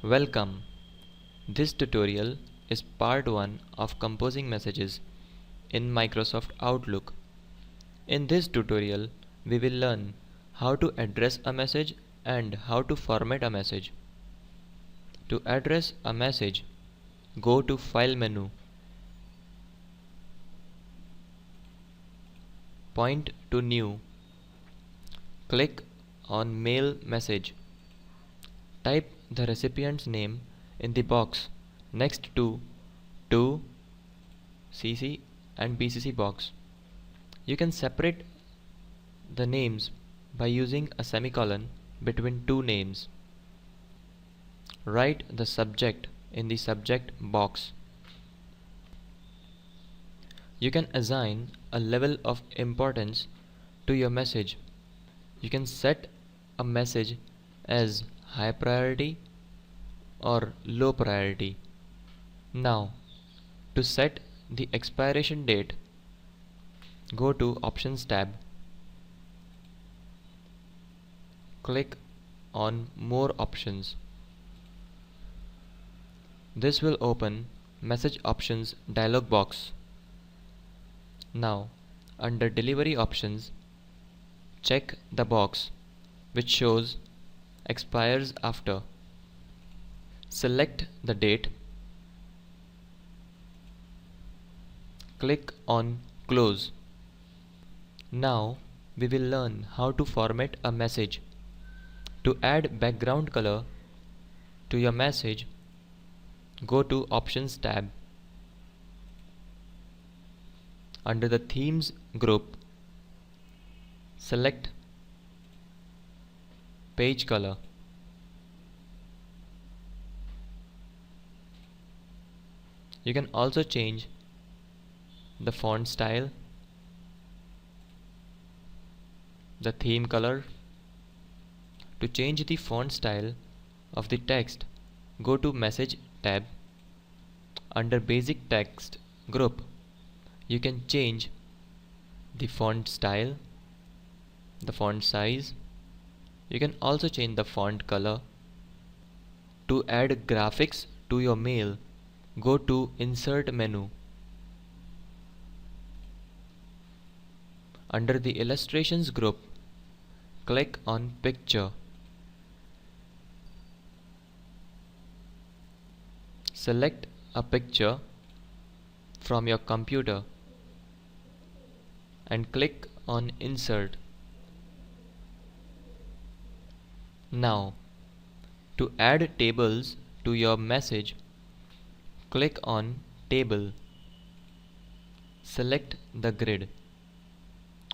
Welcome. This tutorial is part 1 of composing messages in Microsoft Outlook. In this tutorial, we will learn how to address a message and how to format a message. To address a message, go to File menu, point to New, click on Mail Message. Type the recipient's name in the box next to CC and BCC box. You can separate the names by using a semicolon between two names. Write the subject in the subject box. You can assign a level of importance to your message. You can set a message as high priority or low priority. Now, to set the expiration date, go to Options tab, click on More Options. This will open Message Options dialog box. Now, under Delivery Options, check the box which shows Expires after. Select the date. Click on Close. Now we will learn how to format a message. To add background color to your message, go to Options tab. Under the Themes group, select Page Color. You can also change the font style, the theme color. To change the font style of the text, go to Message tab. Under Basic Text group, you can change the font style, the font size. You can also change the font color. To add graphics to your mail, go to Insert menu. Under the Illustrations group, click on Picture. Select a picture from your computer and click on Insert. Now, to add tables to your message, click on Table. Select the grid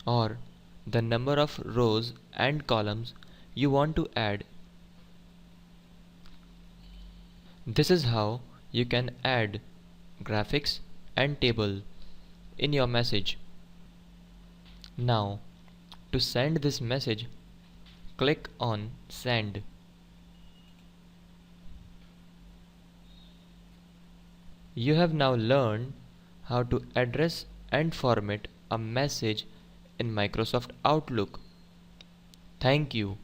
or the number of rows and columns you want to add. This is how you can add graphics and table in your message. Now, to send this message, click on Send. You have now learned how to address and format a message in Microsoft Outlook. Thank you.